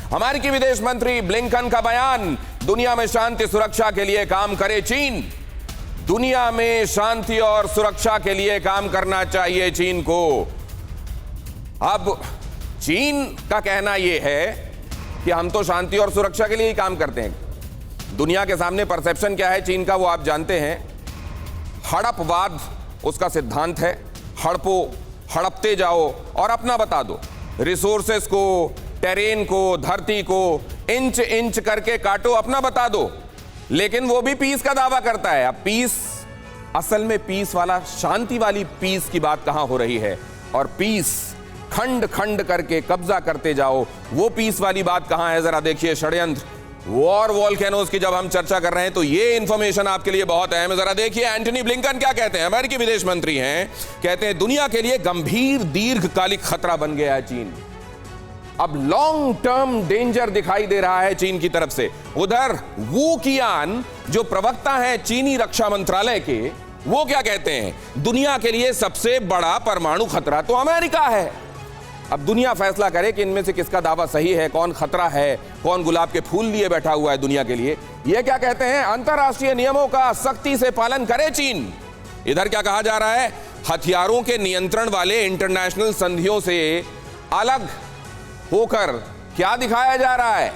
अमेरिकी विदेश मंत्री ब्लिंकन का बयान, दुनिया में शांति सुरक्षा के लिए काम करे चीन। दुनिया में शांति और सुरक्षा के लिए काम करना चाहिए चीन को। अब चीन का कहना यह है कि हम तो शांति और सुरक्षा के लिए ही काम करते हैं। दुनिया के सामने परसेप्शन क्या है चीन का, वो आप जानते हैं। हड़पवाद उसका सिद्धांत है। हड़पो, हड़पते जाओ और अपना बता दो। रिसोर्सेस को, टेरेन को, धरती को इंच इंच करके काटो, अपना बता दो। लेकिन वो भी पीस का दावा करता है। अब पीस, असल में पीस वाला, शांति वाली पीस की बात कहां हो रही है? और पीस खंड खंड करके कब्जा करते जाओ, वो पीस वाली बात कहां है? जरा देखिए षड्यंत्र, वॉर वॉल्केनोज की जब हम चर्चा कर रहे हैं तो ये इंफॉर्मेशन आपके लिए बहुत अहम है। जरा देखिए एंटनी ब्लिंकन क्या कहते हैं, अमेरिकी विदेश मंत्री हैं। कहते हैं दुनिया के लिए गंभीर दीर्घकालिक खतरा बन गया है चीन। अब लॉन्ग टर्म डेंजर दिखाई दे रहा है चीन की तरफ से। उधर वू कियान जो प्रवक्ता हैं चीनी रक्षा मंत्रालय के, वो क्या कहते हैं? दुनिया के लिए सबसे बड़ा परमाणु खतरा तो अमेरिका है। अब दुनिया फैसला करे कि इनमें से किसका दावा सही है, कौन खतरा है, कौन गुलाब के फूल लिए बैठा हुआ है दुनिया के लिए। ये क्या कहते हैं? अंतरराष्ट्रीय नियमों का सख्ती से पालन करे चीन। इधर क्या कहा जा रहा है? हथियारों के नियंत्रण वाले इंटरनेशनल संधियों से अलग होकर क्या दिखाया जा रहा है?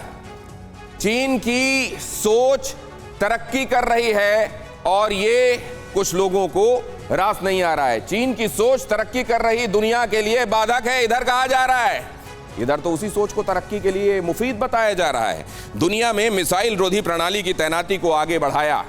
चीन की सोच तरक्की कर रही है और ये कुछ लोगों को रास नहीं आ रहा है। चीन की सोच तरक्की कर रही दुनिया के लिए बाधक है, इधर कहा जा रहा है। इधर तो उसी सोच को तरक्की के लिए मुफीद बताया जा रहा है। दुनिया में मिसाइल रोधी प्रणाली की तैनाती को आगे बढ़ाया।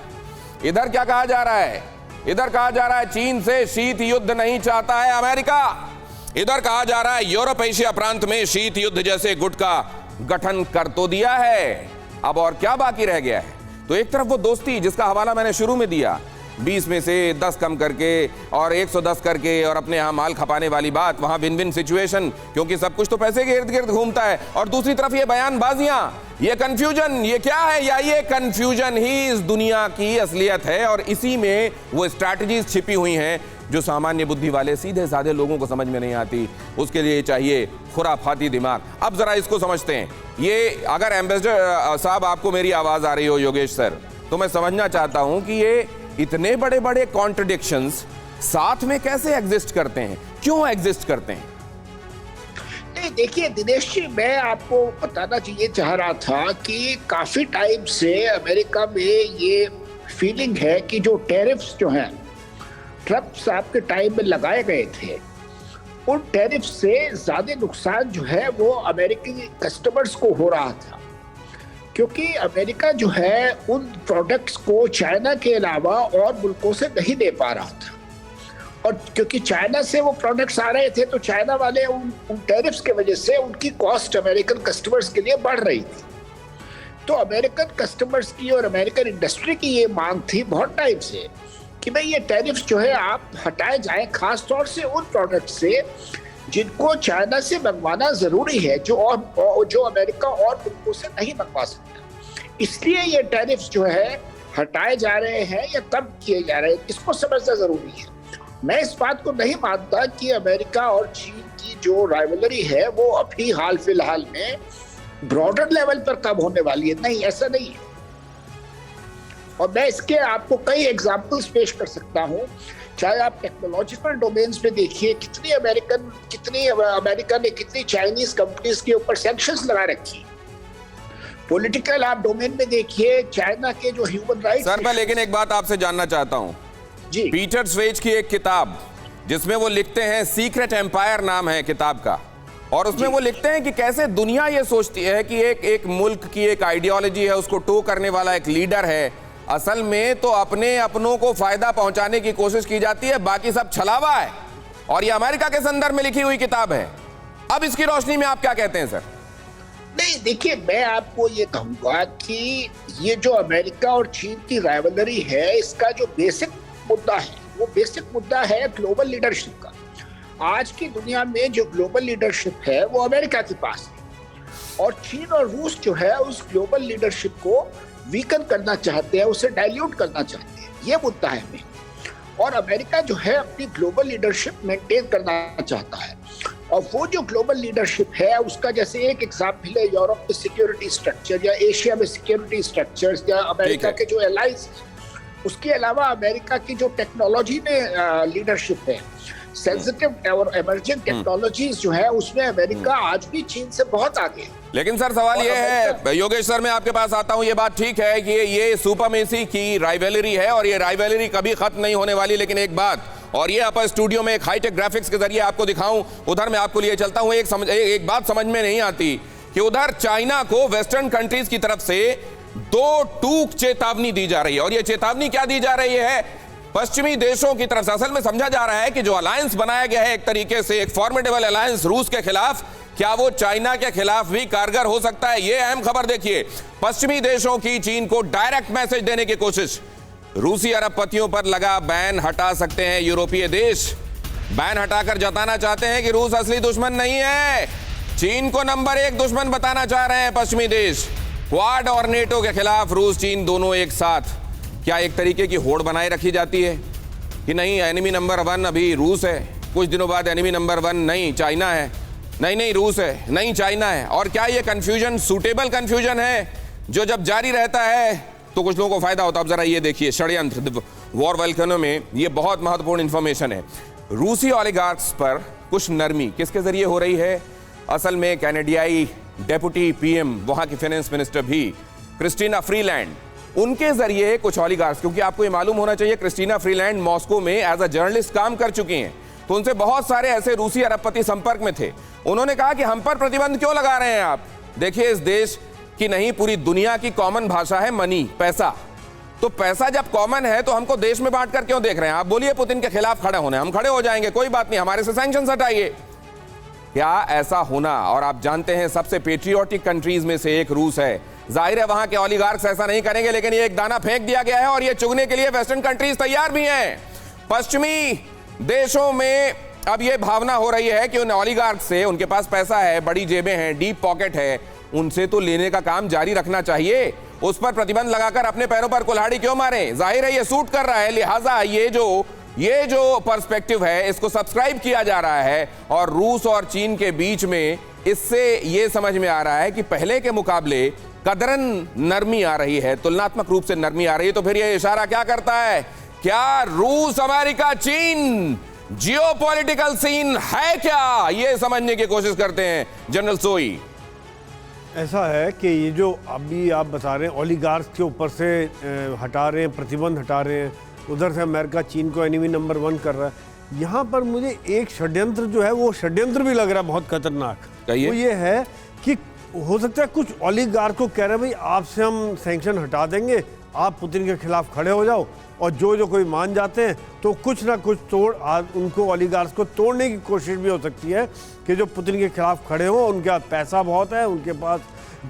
इधर क्या कहा जा रहा है? इधर कहा जा रहा है चीन से शीत युद्ध नहीं चाहता है अमेरिका। इधर कहा जा रहा है यूरोप एशिया प्रांत में शीत युद्ध जैसे गुट का गठन कर तो दिया है, अब और क्या बाकी रह गया है? तो एक तरफ वो दोस्ती जिसका हवाला मैंने शुरू में दिया, 20 में से 10 कम करके और 110 करके और अपने यहां माल खपाने वाली बात, वहां विन विन सिचुएशन, क्योंकि सब कुछ तो पैसे के इर्द गिर्द घूमता है। और दूसरी तरफ ये बयानबाजियां, ये कंफ्यूजन, ये क्या है? या ये कंफ्यूजन ही इस दुनिया की असलियत है और इसी में वो स्ट्रैटेजीज छिपी हुई हैं जो सामान्य बुद्धि वाले सीधे साधे लोगों को समझ में नहीं आती। उसके लिए चाहिए खुराफाती दिमाग। अब जरा इसको समझते हैं। ये अगर एम्बेसडर साहब आपको मेरी आवाज आ रही हो योगेश सर, तो मैं समझना चाहता हूं कि ये इतने बड़े बड़े कॉन्ट्रडिक्शंस साथ में कैसे एग्जिस्ट करते हैं, क्यों एग्जिस्ट करते हैं? नहीं देखिए दिनेश जी, मैं आपको बताना चाहिए चाह रहा था कि काफी टाइम से अमेरिका में ये फीलिंग है कि जो टैरिफ्स जो हैं ट्रंप साहब के टाइम में लगाए गए थे, उन टैरिफ से ज्यादा नुकसान जो है वो अमेरिकी कस्टमर्स को हो रहा था, क्योंकि अमेरिका जो है उन प्रोडक्ट्स को चाइना के अलावा और मुल्कों से नहीं दे पा रहा था। और क्योंकि चाइना से वो प्रोडक्ट्स आ रहे थे तो चाइना वाले उन टैरिफ्स के वजह से उनकी कॉस्ट अमेरिकन कस्टमर्स के लिए बढ़ रही थी। तो अमेरिकन कस्टमर्स की और अमेरिकन इंडस्ट्री की ये मांग थी बहुत टाइम से कि भाई ये टैरिफ्स जो है आप हटाए जाएं, खास तौर से उन प्रोडक्ट से जिनको चाइना से मंगवाना जरूरी है, जो अमेरिका और मुल्कों से नहीं मंगवा सकता। इसलिए ये टैरिफ्स जो है हटाए जा रहे हैं या कम किए जा रहे हैं, इसको समझना जरूरी है। मैं इस बात को नहीं मानता कि अमेरिका और चीन की जो राइवलरी है वो अभी हाल फिलहाल में ब्रॉडर लेवल पर कम होने वाली है, नहीं, ऐसा नहीं है। और मैं इसके आपको कई एग्जाम्पल्स पेश कर सकता हूं। चाहे आप टेक्नोलॉजिकल डोमेन्स में देखिए, कितनी अमेरिका ने कितनी चाइनीज कंपनीज के ऊपर सैंक्शंस लगा रखी। पॉलिटिकल आप डोमेन में देखिए, चाइना के जो ह्यूमन राइट्स। सर मैं लेकिन एक बात आपसे जानना चाहता हूं जी। पीटर स्वेज की एक किताब जिसमें वो लिखते हैं, सीक्रेट एम्पायर नाम है किताब का, और उसमें वो लिखते हैं कि कैसे दुनिया ये सोचती है कि एक मुल्क की एक आइडियोलॉजी है, उसको टो करने वाला एक लीडर है, असल में तो अपने अपनों को फायदा पहुंचाने की कोशिश की जाती है, बाकी सब छलावा है। और ये अमेरिका के संदर्भ में लिखी हुई किताब है। अब इसकी रोशनी में आप क्या कहते हैं सर? नहीं देखिए, मैं आपको ये कहूंगा कि ये जो अमेरिका और चीन की राइवलरी है, इसका जो बेसिक मुद्दा है वो बेसिक मुद्दा है ग्लोबल लीडरशिप का। आज की दुनिया में जो ग्लोबल लीडरशिप है वो अमेरिका के पास है, और चीन और रूस जो है उस ग्लोबल लीडरशिप को वीकन करना चाहते हैं, उसे डाइल्यूट करना चाहते हैं। ये मुद्दा है मेन। और अमेरिका जो है अपनी ग्लोबल लीडरशिप मेंटेन करना चाहता है। और वो जो ग्लोबल लीडरशिप है उसका जैसे एक एग्जाम्पल है यूरोप में सिक्योरिटी स्ट्रक्चर या एशिया में सिक्योरिटी स्ट्रक्चर्स या अमेरिका के जो एलाइंस, उसके अलावा अमेरिका की जो टेक्नोलॉजी में लीडरशिप है, सेंसिटिव और इमर्जिंग टेक्नोलॉजीज जो है उसमें अमेरिका आज भी चीन से बहुत आगे है। लेकिन सर सवाल ये है, योगेश सर मैं आपके पास आता हूं, ये बात ठीक है कि ये सुपरमेसी की राइवलरी है और ये राइवलरी कभी खत्म नहीं होने वाली, लेकिन एक बात, और ये अपन स्टूडियो में एक हाईटेक ग्राफिक्स के जरिए आपको दिखाऊं, उधर मैं आपको लिए चलता हूं, एक बात समझ में नहीं आती कि उधर चाइना को वेस्टर्न कंट्रीज की तरफ से 2 टूक चेतावनी दी जा रही है, और ये चेतावनी क्या दी जा रही है? पश्चिमी देशों की तरफ से असल में समझा जा रहा है कि जो अलायंस बनाया गया है एक तरीके से एक फॉर्मिडेबल अलायंस रूस के खिलाफ, क्या वो चाइना के खिलाफ भी कारगर हो सकता है? ये अहम खबर देखिए, पश्चिमी देशों की चीन को डायरेक्ट मैसेज देने की कोशिश। रूसी अरबपतियों पर लगा बैन हटा सकते हैं यूरोपीय देश, बैन हटाकर जताना चाहते हैं कि रूस असली दुश्मन नहीं है, चीन को नंबर 1 दुश्मन बताना चाह रहे हैं पश्चिमी देश। क्वाड और नेटो के खिलाफ रूस चीन दोनों एक साथ, क्या एक तरीके की होड़ बनाए रखी जाती है कि नहीं एनिमी नंबर 1 अभी रूस है, कुछ दिनों बाद एनिमी नंबर 1 नहीं चाइना है, नहीं रूस है, नहीं चाइना है? और क्या ये कंफ्यूजन सूटेबल कंफ्यूजन है जो जब जारी रहता है तो कुछ लोगों को फायदा होता है? अब जरा ये देखिए षड्यंत्र वॉर वोल्केनो में, ये बहुत महत्वपूर्ण इंफॉर्मेशन है। रूसी ओलिगार्क्स पर कुछ नरमी किसके जरिए हो रही है? असल में कैनेडियाई डेप्यूटी पीएम, वहां की फाइनेंस मिनिस्टर भी क्रिस्टीना फ्रीलैंड, उनके जरिए कुछ ओलिगार्क्स, क्योंकि आपको ये मालूम होना चाहिए क्रिस्टीना फ्रीलैंड मॉस्को में एज अ जर्नलिस्ट काम कर चुकी हैं, तो उनसे बहुत सारे ऐसे रूसी अरबपति संपर्क में थे। उन्होंने कहा कि हम पर प्रतिबंध क्यों लगा रहे हैं आप? देखिए, इस देश की नहीं पूरी दुनिया की कॉमन भाषा है मनी, पैसा। तो पैसा जब कॉमन है तो हमको देश में बांटकर क्यों देख रहे हैं? आप बोलिए पुतिन के खिलाफ खड़े होने, हम खड़े हो जाएंगे, कोई बात नहीं, हमारे से सैंक्शंस हटाइए। क्या ऐसा होना? और आप जानते हैं सबसे पेट्रियोटिक कंट्रीज में से एक रूस है, जाहिर है वहां के ओलिगार्क्स ऐसा नहीं करेंगे, लेकिन ये एक दाना फेंक दिया गया है और ये चुगने के लिए वेस्टर्न कंट्रीज तैयार भी हैं। पश्चिमी देशों में अब ये भावना हो रही है कि उन ओलिगार्क्स से, उनके पास पैसा है, बड़ी जेबें हैं, डीप पॉकेट है, उनसे तो लेने का काम जारी रखना चाहिए। उस पर प्रतिबंध लगाकर अपने पैरों पर कुल्हाड़ी क्यों मारें? जाहिर है ये सूट कर रहा है, लिहाजा ये जो पर्सपेक्टिव है इसको सब्सक्राइब किया जा रहा है और रूस और चीन के बीच में इससे ये समझ में आ रहा है कि पहले के मुकाबले कदरन नरमी आ रही है, तुलनात्मक रूप से नरमी आ रही है। तो फिर ये इशारा क्या करता है? क्या रूस, अमेरिका, चीन जियोपॉलिटिकल सीन है क्या? ये समझने की कोशिश करते हैं जनरल सोई। ऐसा है कि ये जो अभी आप बता रहे हैं ओलिगार्क्स के ऊपर से हटा रहे हैं, प्रतिबंध हटा रहे हैं, उधर से अमेरिका चीन को एनिमी नंबर 1 कर रहा है। यहाँ पर मुझे एक षड्यंत्र जो है वो षड्यंत्र भी लग रहा है बहुत खतरनाक। वो ये है कि हो सकता है कुछ ओलिगार्क को कह रहे हैं भाई आपसे हम सैंक्शन हटा देंगे, आप पुतिन के खिलाफ खड़े हो जाओ, और जो कोई मान जाते हैं तो कुछ ना कुछ उनको ओलिगार्क्स को तोड़ने की कोशिश भी हो सकती है कि जो पुतिन के खिलाफ खड़े हों, उनके पास पैसा बहुत है, उनके पास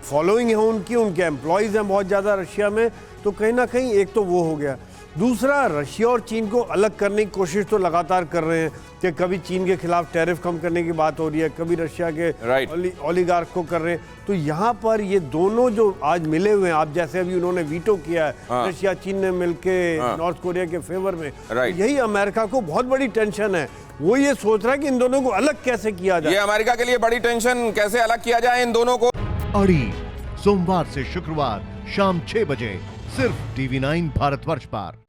फॉलोइंग है उनके एम्प्लॉयज़ हैं बहुत ज़्यादा रशिया में, तो कहीं ना कहीं एक तो वो हो गया। दूसरा, रशिया और चीन को अलग करने की कोशिश तो लगातार कर रहे हैं कि कभी चीन के खिलाफ टैरिफ कम करने की बात हो रही है, कभी रशिया के ओलिगार्क को कर रहे हैं। तो यहाँ पर ये दोनों जो आज मिले हुए हैं, आप जैसे अभी उन्होंने वीटो किया है रशिया चीन ने मिलके नॉर्थ कोरिया के फेवर में, तो यही अमेरिका को बहुत बड़ी टेंशन है। वो ये सोच रहा है कि इन दोनों को अलग कैसे किया जाए। ये अमेरिका के लिए बड़ी टेंशन, कैसे अलग किया जाए इन दोनों को। अड़ी सोमवार से शुक्रवार शाम 6 बजे सिर्फ TV9 भारतवर्ष पर।